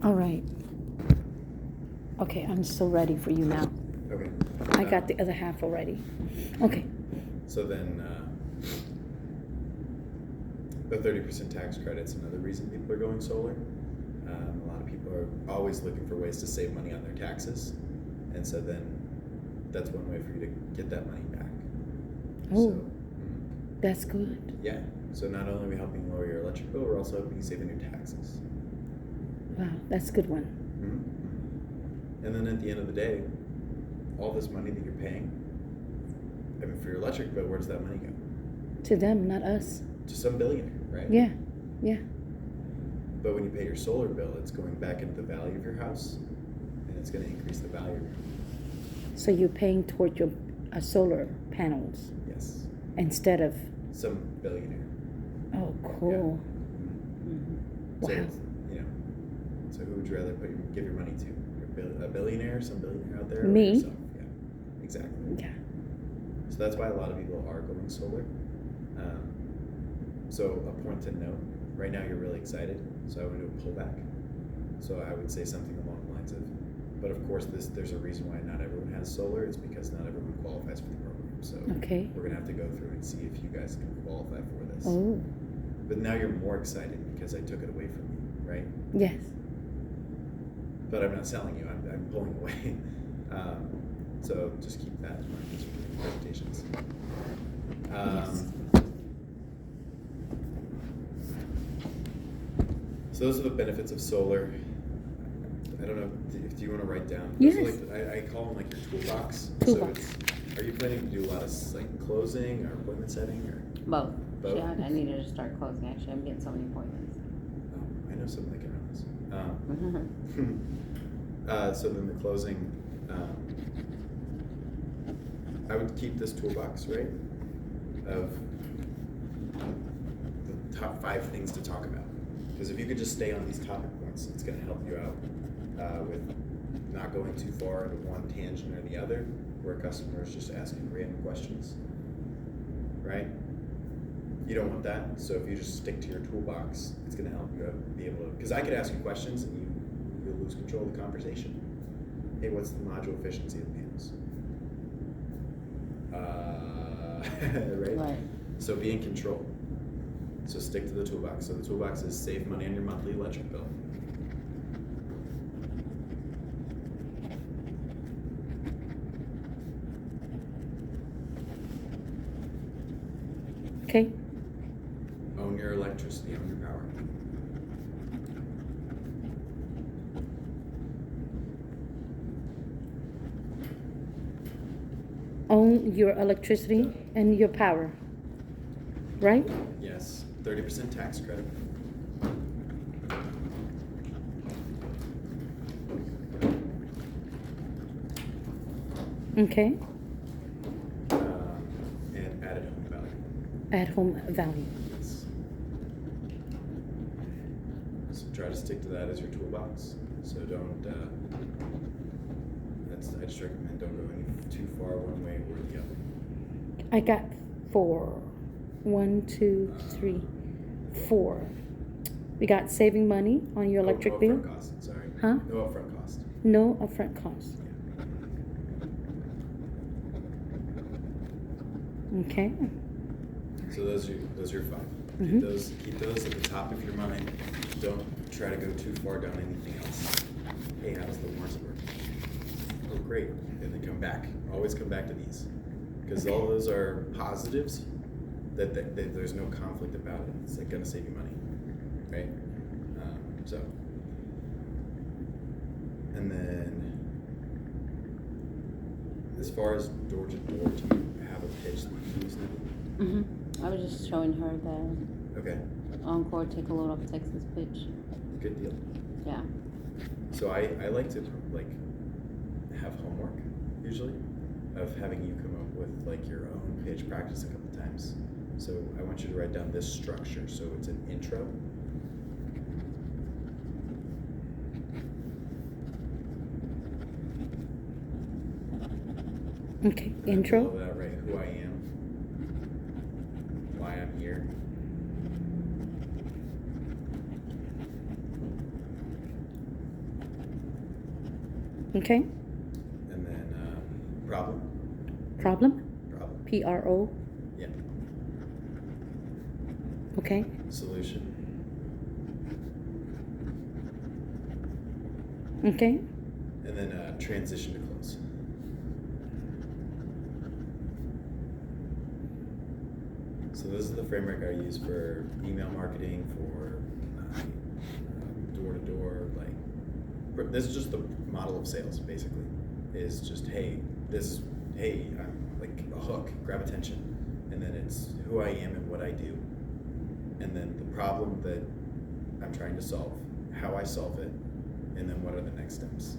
All right. Okay, I'm so ready for you now. Okay. I got the other half already. Okay. So then, the 30% tax credit's another reason people are going solar. A lot of people are always looking for ways to save money on their taxes, and so then that's one way for you to get that money back. Oh, So, that's good. yeah. So not only are we helping lower your electric bill, we're also helping you save on your taxes. Wow, that's a good one. Mm-hmm. And then at the end of the day, all this money that you're paying, I mean, for your electric bill, where does that money go? To them, not us. To some billionaire, right? Yeah, yeah. But when you pay your solar bill, it's going back into the value of your house, and it's going to increase the value of your home. So you're paying toward your solar panels Yes. instead of. Some billionaire. Oh, cool. Yeah. Mm-hmm. So Wow. it's, so who would you rather give your money to? A billionaire, some billionaire out there? Me. Or yourself? Yeah, exactly. Yeah. So that's why a lot of people are going solar. So a point to note, right now you're really excited, so I would do a pullback. So I would say something along the lines of, but of course there's a reason why not everyone has solar. It's because not everyone qualifies for the program. So Okay. we're gonna have to go through and see if you guys can qualify for this. Oh. But now you're more excited because I took it away from you, right? Yes. But I'm not selling you, I'm pulling away. So just keep that in mind for your presentations. Yes. So those are the benefits of solar. I don't know, do you want to write down? Yes. Those are like, I call them like your toolbox. Toolbox. So are you planning to do a lot of like closing or appointment setting or? Both. Both? Yeah, I needed to start closing. Actually, I'm getting so many appointments. Oh, I know something that can run this. So then the closing, I would keep this toolbox, right? Of the top 5 things to talk about. Because if you could just stay on these topic points, it's going to help you out with not going too far into one tangent or the other, where a customer is just asking random questions, right? You don't want that. So if you just stick to your toolbox, it's going to help you out be able to. Because I could ask you questions and you'll lose control of the conversation. Hey, what's the module efficiency of the panels? Right? Right. So be in control. So stick to the toolbox. So the toolbox is save money on your monthly electric bill. Okay. Own your electricity, own your power. Own your electricity and your power. Right? Yes, 30% tax credit. Okay. And added home value. At home value. Yes. So try to stick to that as your toolbox. So don't. I just recommend don't go any too far one way or the other. I got 4. 1, 2, 3, 4. We got saving money on your electric bill. Upfront cost. Sorry. Huh? No upfront cost. No upfront cost. Okay. So those are your 5. Mhm. Keep those at the top of your mind. Don't try to go too far down anything else. Hey, how's the warranty work? Oh, great. And then come back. Always come back to these. Because all those are positives that there's no conflict about it. It's like gonna save you money, right? So, and then as far as door to door, do you have a pitch that you use now? I was just showing her the Okay, Encore Take a Load Off Texas pitch. good deal. Yeah. So I like to like have homework usually of having you come up with like your own pitch, practice a couple times. So I want you to write down this structure. So it's an intro. Okay. And Intro. below that, write who I am, why I'm here. Okay. And then problem. Problem. Problem. PRO. Yeah. Okay. Solution. Okay. And then transition to close. So this is the framework I use for email marketing, for door-to-door, this is just the model of sales, basically. Is just, hey, I'm like a hook, grab attention. And then it's who I am and what I do. And then the problem that I'm trying to solve, how I solve it, and then what are the next steps.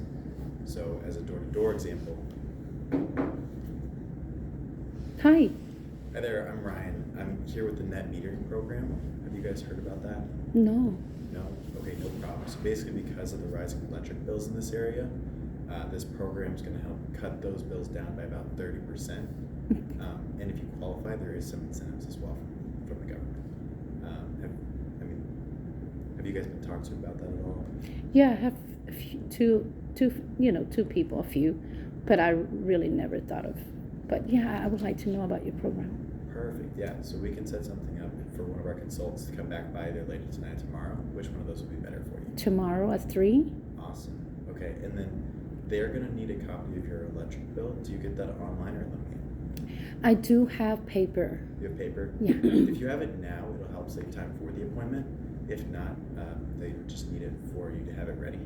So as a door-to-door example. Hi. Hi there, I'm Ryan. I'm here with the net metering program. Have you guys heard about that? No. No? Okay, no problem. So basically because of the rising electric bills in this area, this program is going to help cut those bills down by about 30%. And if you qualify, there is some incentives as well from the government. Have you guys been talked to about that at all? Yeah, I have a few, two people, a few, but I really never thought of. But yeah, I would like to know about your program. Perfect, yeah. So we can set something up for one of our consultants to come back by either later tonight or tomorrow. Which one of those would be better for you? Tomorrow at 3? Awesome. Okay, and then they're going to need a copy of your electric bill. Do you get that online or in the mail? I do have paper. You have paper? Yeah. If you have it now, it'll help save time for the appointment. If not, they just need it for you to have it ready.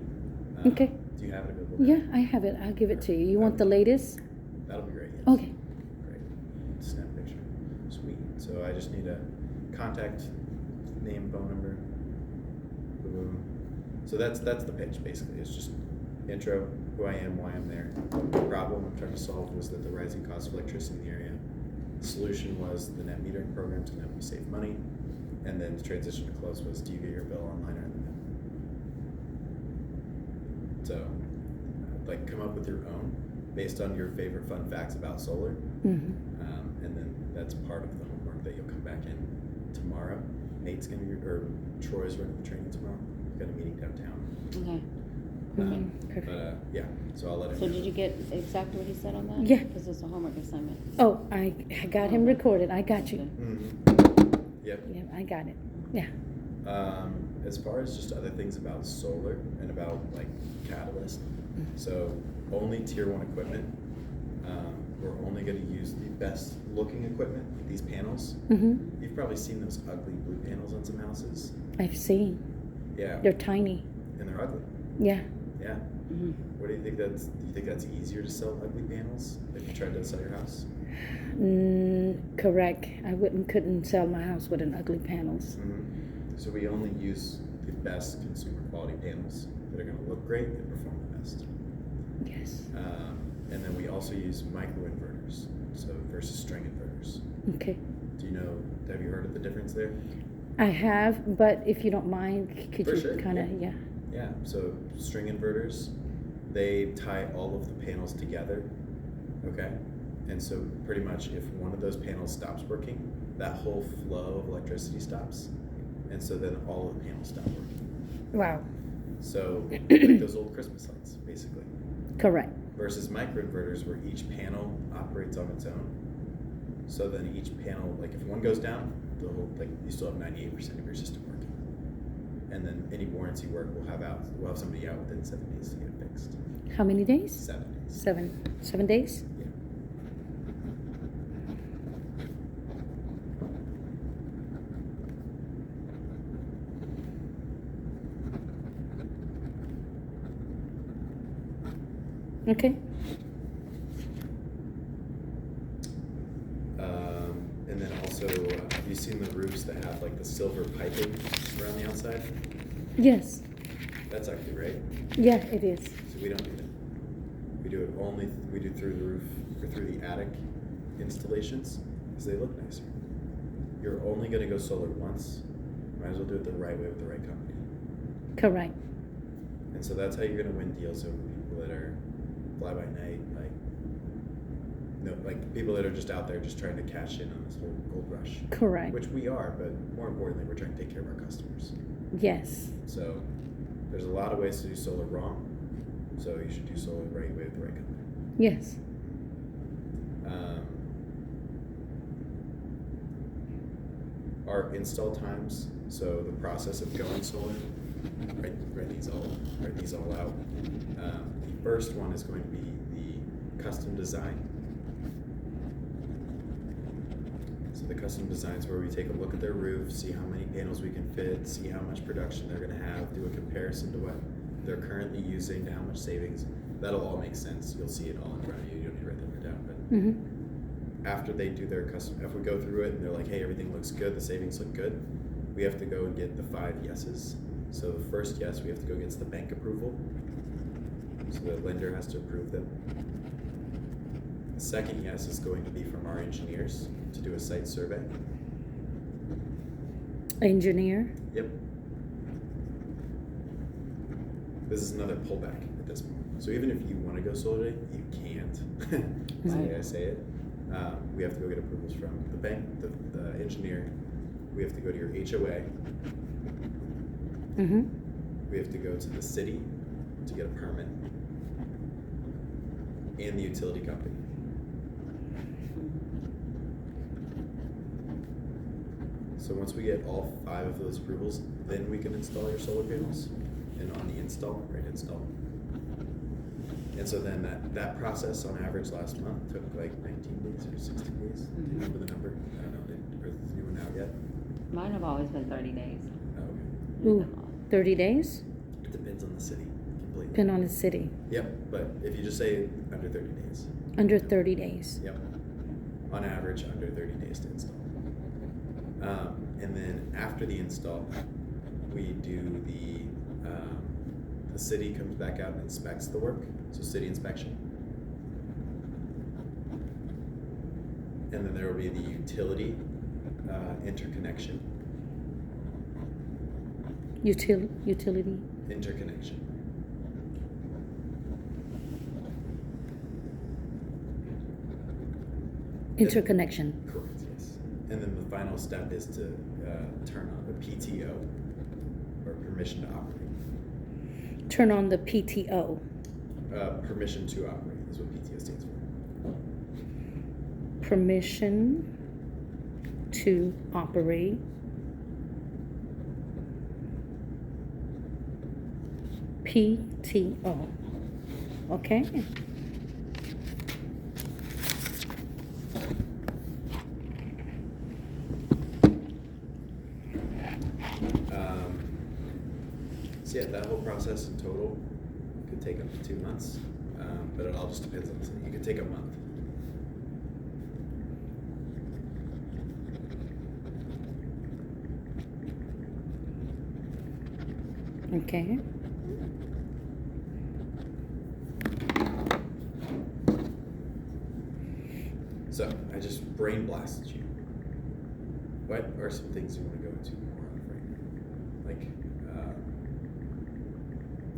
Okay. Do you have it available now? Yeah, I have it. I'll give it to you. You want the latest? That'll be great, yes. Okay. Great. Snap picture. Sweet. So I just need a contact, name, phone number. Boom. So that's the pitch, basically. It's just intro, who I am, why I'm there. The problem I'm trying to solve was that the rising cost of electricity in the area. The solution was the net metering program to help you save money. And then the transition to close was, do you get your bill online or in the mail? So, come up with your own based on your favorite fun facts about solar. Mm-hmm. And then that's part of the homework that you'll come back in tomorrow. Troy's running the training tomorrow. We've got a meeting downtown. Okay. Perfect. Yeah, so I'll let him So know. did you get exactly what he said on that? Yeah. Because it's a homework assignment. Oh, I got him recorded. I got you. Mm-hmm. Yep. Yeah, I got it. Yeah. As far as just other things about solar and about Catalyst, so only tier 1 equipment. We're only going to use the best looking equipment, like these panels. Mm-hmm. You've probably seen those ugly blue panels on some houses. I've seen. Yeah. They're tiny. And they're ugly. Yeah. Yeah. Mm-hmm. What do you think do you think that's easier to sell ugly panels if you tried to sell your house? Correct. I couldn't sell my house with an ugly panels. Mm-hmm. So we only use the best consumer quality panels that are going to look great and perform the best. Yes. And then we also use microinverters, so versus string inverters. Okay. Have you heard of the difference there? I have, but if you don't mind, could For you sure, kind of, yeah. Yeah, so string inverters, they tie all of the panels together, okay? And so pretty much if one of those panels stops working, that whole flow of electricity stops. And so then all of the panels stop working. Wow. So like those old Christmas lights, basically. Correct. Versus microinverters where each panel operates on its own. So then each panel, if one goes down, the whole you still have 98% of your system working. And then any warranty work we'll have somebody out within 7 days to get it fixed. How many days? 7 days. 7 days? Yeah. Okay. And then also, have you seen the roofs that have the silver piping around the outside? Yes. That's ugly, right? Yeah, it is. So we don't do that. We do it through the roof or through the attic installations because they look nicer. You're only going to go solar once. Might as well do it the right way with the right company. Correct. And so that's how you're going to win deals over people that are fly by night, people that are just out there just trying to cash in on this whole gold rush. Correct. Which we are, but more importantly, we're trying to take care of our customers. Yes. So there's a lot of ways to do solar wrong. So you should do solar the right way with the right company. Yes. Our install times, so the process of going solar, write these all out. The first one is going to be the custom design. So the custom design is where we take a look at their roof, see how many panels we can fit, see how much production they're going to have, do a comparison to what they're currently using to how much savings. That'll all make sense. You'll see it all in front of you. You don't need to write them down, but. Mm-hmm. After they do their custom, if we go through it and they're like, hey, everything looks good, the savings look good, we have to go and get the 5 yeses. So the first yes, we have to go get the bank approval. So the lender has to approve them. The second yes is going to be from our engineers to do a site survey. Engineer. Yep. This is another pullback at this point. So even if you want to go solar today, you can't. That's the way I say it. We have to go get approvals from the bank, the engineer. We have to go to your HOA. Mm-hmm. We have to go to the city to get a permit, and the utility company. So once we get all 5 of those approvals, then we can install your solar panels. And on the install, right, install. And so then that process on average last month took like 19 days or 60 days. Do you remember the number? I don't know. Are the new one out yet? Mine have always been 30 days. Oh, okay. Ooh, 30 days? It depends on the city completely. Depend on the city. Yep, but if you just say under 30 days. Under 30 days. Yep. On average, under 30 days to install. And then after the install, we do the city comes back out and inspects the work. So city inspection. And then there will be the utility interconnection. Utility. Interconnection. Interconnection. Correct, yes. And then the final step is to turn on the PTO, or permission to operate. Turn on the PTO. Permission to operate is what PTO stands for. Permission to operate. PTO. Okay. So yeah, that whole process in total could take up to 2 months, but it all just depends on the city. You could take a month. Okay. So I just brain blasted you. What are some things you want to go into more on right now? Like,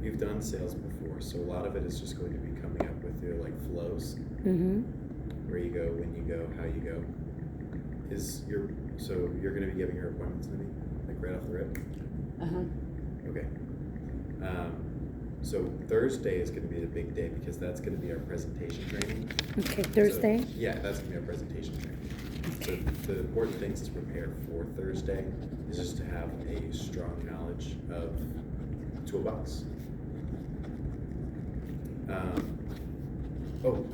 you've done sales before, so a lot of it is just going to be coming up with your like flows. Mm-hmm. Where you go, when you go, how you go. So you're going to be giving your appointments to me, like right off the rip? Uh-huh. Okay. So Thursday is going to be the big day because that's going to be our presentation training. Okay, Thursday? So, yeah, that's going to be our presentation training. So the important things to prepare for Thursday is just to have a strong knowledge of Toolbox.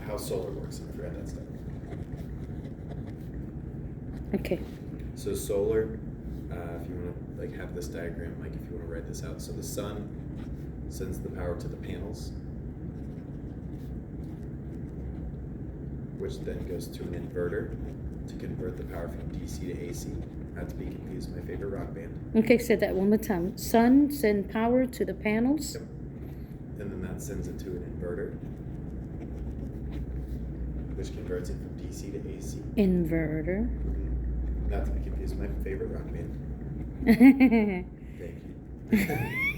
How solar works. I forgot that stuff. Okay. So solar, if you want to like have this diagram, like if you want to write this out. So the sun sends the power to the panels, which then goes to an inverter to convert the power from DC to AC. Not to be confused with my favorite rock band. Okay, say that one more time. Sun send power to the panels. Yep. And then that sends it to an inverter, which converts it from DC to AC. Inverter. Not to be confused with my favorite rock band. Thank you.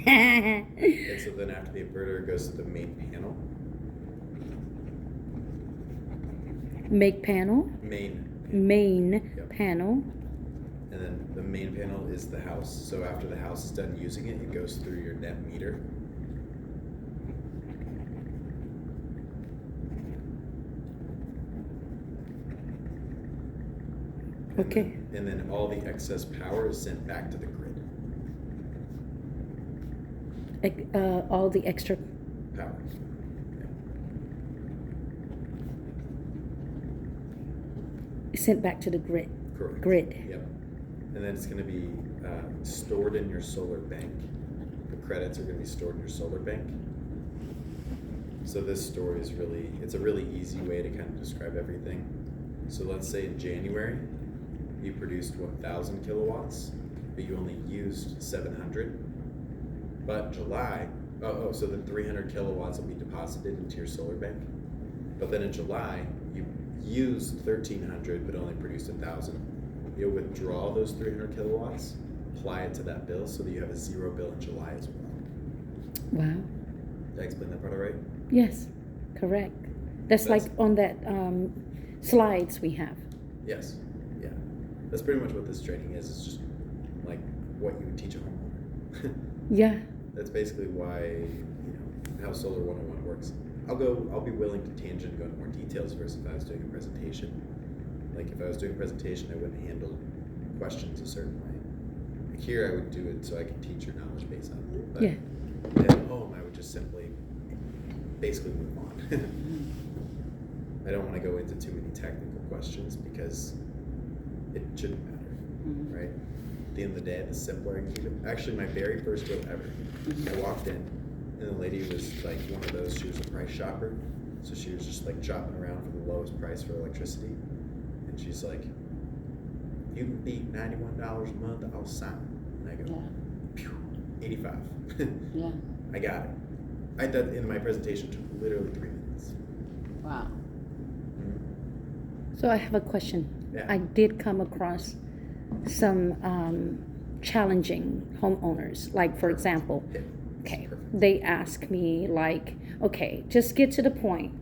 And so then after the inverter, it goes to the main panel. Make panel. Main Yep. panel. And then the main panel is the house. So after the house is done using it, it goes through your net meter. Okay. And then all the excess power is sent back to the grid. All the extra. Power. Sent back to the grid. Correct. Grid. Yep. And then it's going to be stored in your solar bank. The credits are going to be stored in your solar bank. So this story is it's a really easy way to kind of describe everything. So let's say in January, you produced 1,000 kilowatts, but you only used 700. But July, so then 300 kilowatts will be deposited into your solar bank. But then in July, you used 1,300, but only produced 1,000. You'll withdraw those 300 kilowatts, apply it to that bill so that you have a zero bill in July as well. Wow. Did I explain that part all right? Yes, correct. That's like on that slides we have. Yes. Yeah. That's pretty much what this training is. It's just like what you would teach a homeowner. Yeah. That's basically why, how Solar 101 works. I'll be willing to tangent and go into more details versus if I was doing a presentation. Like if I was doing a presentation, I wouldn't handle questions a certain way. Like here I would do it so I could teach your knowledge base on it. But Yeah. at home I would just simply basically move on. I don't want to go into too many technical questions because it shouldn't matter, right? At the end of the day, the simpler I can keep it. Actually, my very first bill ever, I walked in and the lady was like one of those, she was a price shopper. So she was just like shopping around for the lowest price for electricity. And she's like, you can beat $91 a month, I'll sign. And I go, phew, 85. Yeah. I got it. I did in my presentation took literally 3 minutes. Wow. So I have a question. Yeah. I did come across some challenging homeowners. Like, for example, Yeah. okay, Perfect. they ask me like, okay, just get to the point.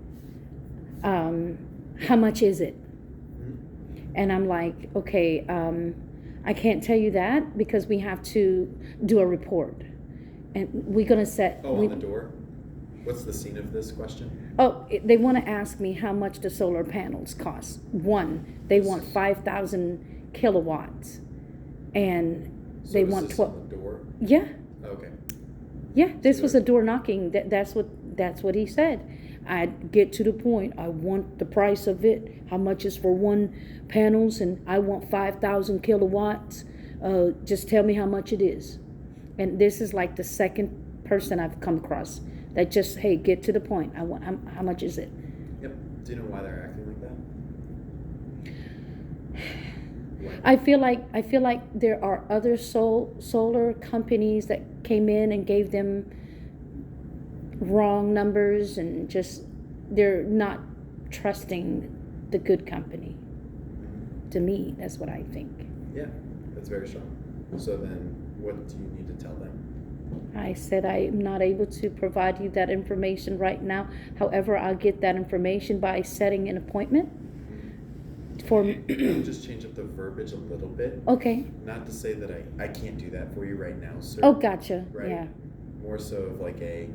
How much is it? Mhm. And I'm like, okay, I can't tell you that because we have to do a report. And we're going to set... Oh, on the door? What's the scene of this question? They want to ask me how much the solar panels cost. One, they want 5,000 kilowatts. And So they is want this 12... on the door? Yeah, Okay. yeah, this was a door knocking. That's what he said. I'd get to the point. I want the price of it. How much is for one panels? And I want 5,000 kilowatts. Just tell me how much it is. And this is like the second person I've come across that just, hey, get to the point. I want how much is it? Yep. Do you know why they're acting like that? I feel like there are other solar companies that came in and gave them wrong numbers and just they're not trusting the good company. To me, that's what I think. Yeah, that's very strong. So then, what do you need to tell them? I said I'm not able to provide you that information right now. However, I'll get that information by setting an appointment. For Just change up the verbiage a little bit. okay. Not to say that I can't do that for you right now, sir. Oh, gotcha. Right? Yeah. More so of like hey,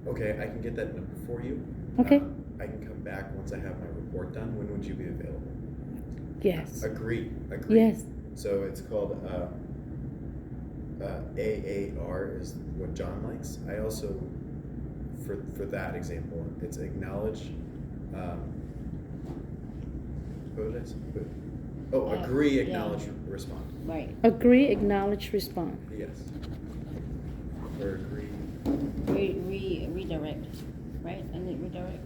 okay, I can get that number for you. Okay. I can come back once I have my report done. When would you be available? Yes. Agree. Yes. So it's called AAR is what John likes. I also, for that example, it's acknowledge. What did I say? Oh, agree, yeah. acknowledge, respond. Right. Agree, acknowledge, respond. Yes. Or agree. Redirect. Right? And it redirect.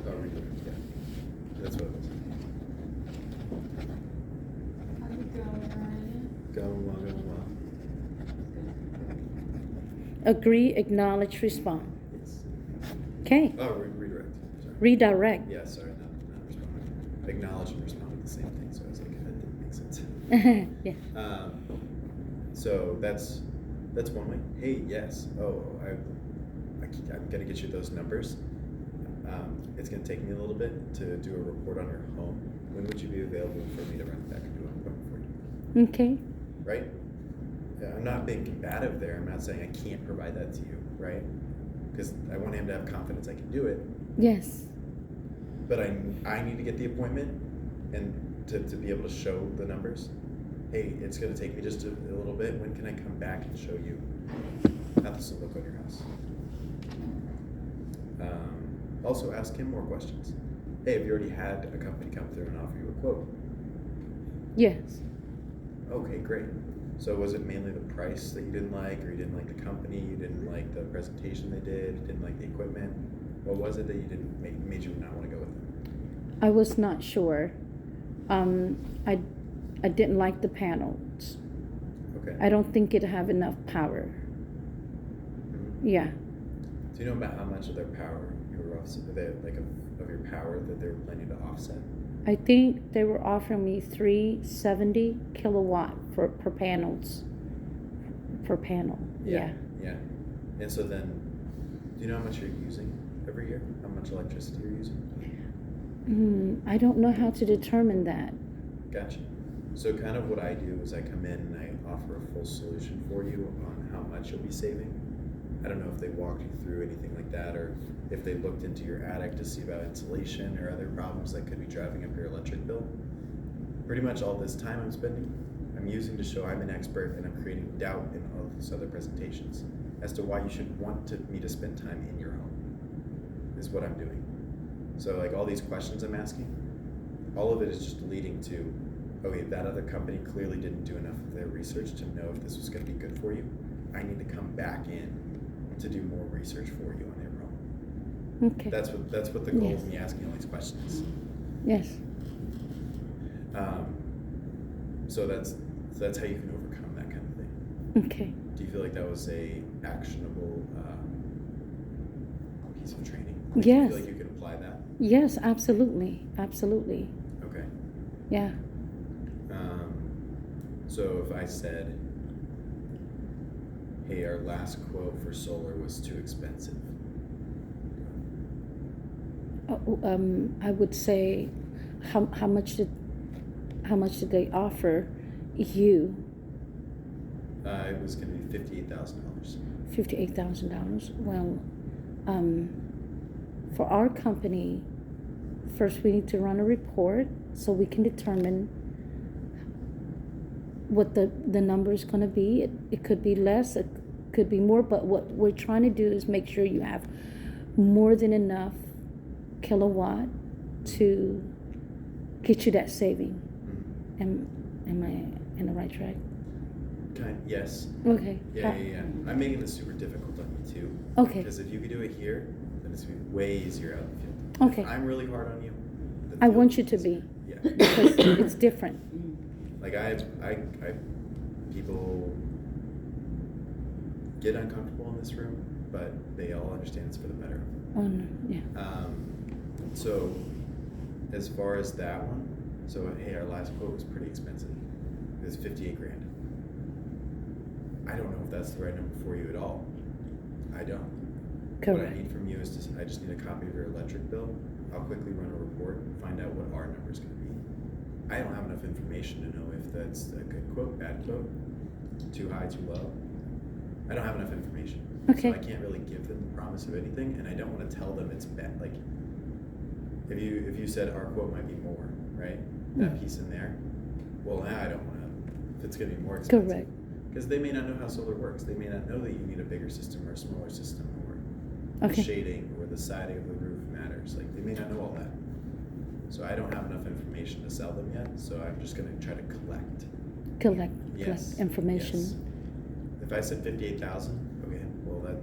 Oh, redirect. Yeah. That's what it was. How's it going, Ryan? Going well, going well. Agree, acknowledge, respond. Yes. Okay. Oh, redirect. Sorry. Redirect. Yeah, sorry, not respond. Acknowledge and respond are the same thing, so I was like, that didn't make sense. Yeah. So that's one way. Hey, yes. Oh, I'm gonna get you those numbers. It's gonna take me a little bit to do a report on your home. When would you be available for me to run back and do an appointment for you? Okay. Right? Yeah, I'm not being combative there. I'm not saying I can't provide that to you, right? Because I want him to have confidence I can do it. Yes. But I need to get the appointment, and to be able to show the numbers. Hey, it's going to take me just a little bit. When can I come back and show you how this will look on your house? Also, ask him more questions. Hey, have you already had a company come through and offer you a quote? Yes. Okay, great. So was it mainly the price that you didn't like, or you didn't like the company, you didn't like the presentation they did, you didn't like the equipment? What was it that you didn't made you not want to go with them? I was not sure. I didn't like the panels. Okay. I don't think it have enough power. Mhm. Yeah. Do you know about how much of their power you were of your power that they were planning to offset? I think they were offering me 370 kilowatt per panels. Per panel. Yeah. Yeah. And so then, do you know how much you're using every year? How much electricity you're using? I don't know how to determine that. Gotcha. So kind of what I do is I come in and I offer a full solution for you on how much you'll be saving. I don't know if they walked you through anything like that, or if they looked into your attic to see about insulation or other problems that could be driving up your electric bill. Pretty much all this time I'm spending, I'm using to show I'm an expert, and I'm creating doubt in all of these other presentations as to why you should want me to spend time in your home, is what I'm doing. So like all these questions I'm asking, all of it is just leading to, okay, that other company clearly didn't do enough of their research to know if this was going to be good for you. I need to come back in to do more research for you on your own. Okay. That's what the goal Yes. of me asking all these questions. Yes. So that's how you can overcome that kind of thing. Okay. Do you feel like that was a actionable piece of training? Do you Yes. feel like you could apply that? Yes, absolutely. Absolutely. Okay. Yeah. So if I said, hey, our last quote for solar was too expensive. I would say, how much did they offer you? It was going to be $58,000. $58,000. Well, for our company, first we need to run a report so we can determine what the number is going to be. It could be less, it could be more, but what we're trying to do is make sure you have more than enough kilowatt to get you that saving. Mm-hmm. Am I in the right track? Yes. Okay. Yeah. I'm making this super difficult on you too. Okay. Because if you could do it here, then it's going to be way easier out in the field. Okay. If I'm really hard on you, the I field want you to is be. easier. Yeah. Because it's different. Like I people get uncomfortable in this room, but they all understand it's for the better of them. Oh no, yeah. So as far as that one, so hey, our last quote was pretty expensive. It was $58,000. I don't know if that's the right number for you at all. I don't. What I Correct. need from you is I just need a copy of your electric bill. I'll quickly run a report and find out what our number is going to be. I don't have enough information to know if that's a good quote, bad quote, too high, too low. I don't have enough information. Okay. So I can't really give them the promise of anything, and I don't want to tell them it's bad. Like, if you said our quote might be more, right? That piece in there. Well, now I don't want to. If it's going to be more expensive. Correct. Because they may not know how solar works. They may not know that you need a bigger system or a smaller system, or Okay. the shading or the siding of the roof matters. Like, they may not know all that. So I don't have enough information to sell them yet. So I'm just going to try to collect. Collect Yes. information. Yes. If I said 58,000, okay, well that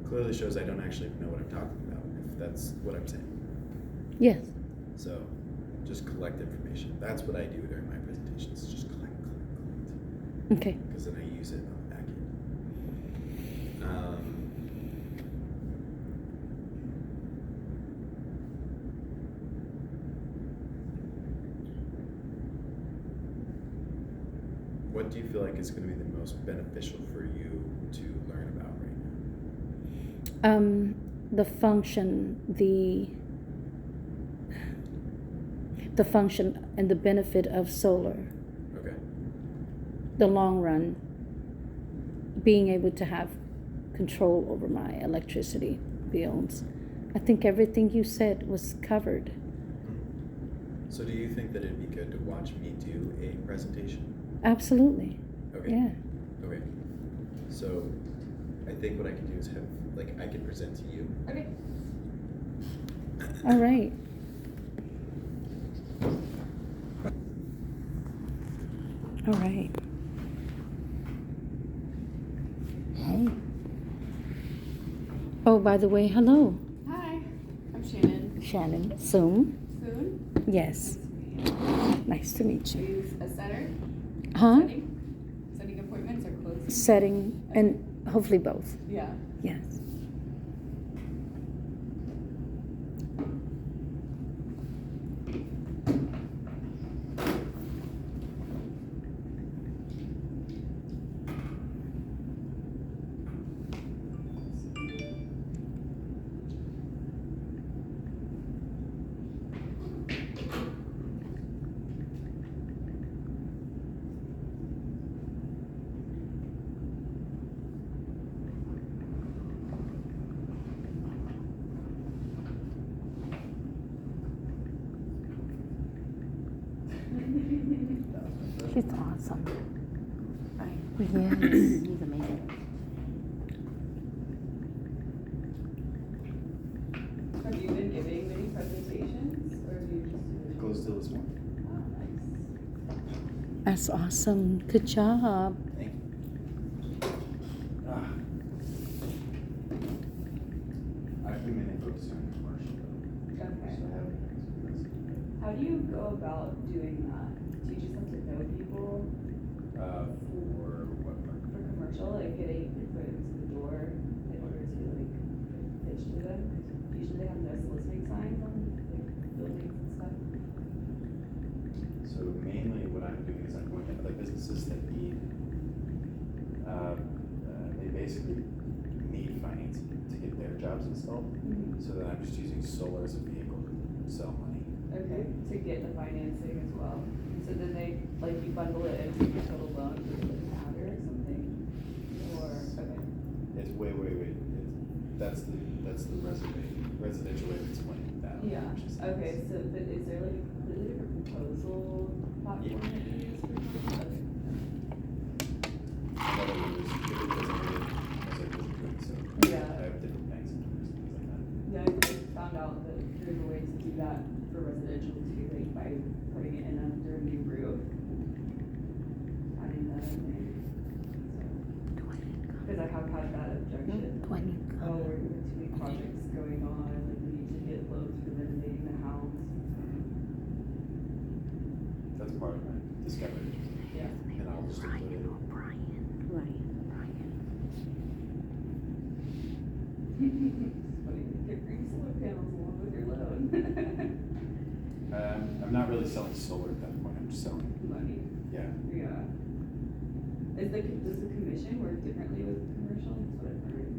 clearly shows I don't actually know what I'm talking about. If that's what I'm saying. Yes. So just collect information. That's what I do during my presentations. Just collect. Okay. Because then I use it on the back end. What do you feel like is going to be the most beneficial for you to learn about right now? The function, the function and the benefit of solar. Okay. The long run, being able to have control over my electricity bills. I think everything you said was covered. So do you think that it'd be good to watch me do a presentation? Absolutely. Okay. Yeah. Okay. So I think what I can do is have, like, I can present to you. Okay. All right. All right. Hey. Oh, by the way, hello, Hi, I'm Shannon. Shannon. Soon. Soon. Yes. Nice to meet Are you. you a setter? Huh? Setting appointments or closing? Setting and hopefully both. Yeah. Yes. She's awesome. Right. Yes. He's amazing. Have you been giving many presentations, or do you just? Close till this morning. Oh, nice. That's awesome. Good job. Thank you. I've been mainly focusing on commercial though. Okay. So I haven't been experienced. How do you go about doing that? Do you just have to know people For what part? for commercial, like getting your foot into the door in order to like pitch to them? 'Cause usually they have no soliciting signs on like buildings and stuff. So mainly what I'm doing is I'm going to like businesses that need, they basically need financing to get their jobs installed. So then I'm just using solar as a vehicle to sell money. Okay, to get the financing as well. So then they, like, you bundle it into the total loan for like an adder or something? Or, okay. It's that's the residential way of explaining that. Yeah, which is- okay, so, but is there like a completely different proposal platform that you use for that? Okay. In other words, if it doesn't get it, as I was doing so. Yeah. I have different banks and things like that. Yeah, I just found out that there's a way to do that for residential too, like by putting it in under a new roof. Adding that in there. Cause I have had that objection. Oh, we're doing too many projects going on, like we need to get loans for renovating the house. That's part of my discovery. Yeah. And I'll just include it. Right. It's funny, you get free solar panels along with your loan. I'm not really selling solar at that point, I'm just selling, Money, yeah. yeah. Does the commission work differently with commercial? That's what I've heard.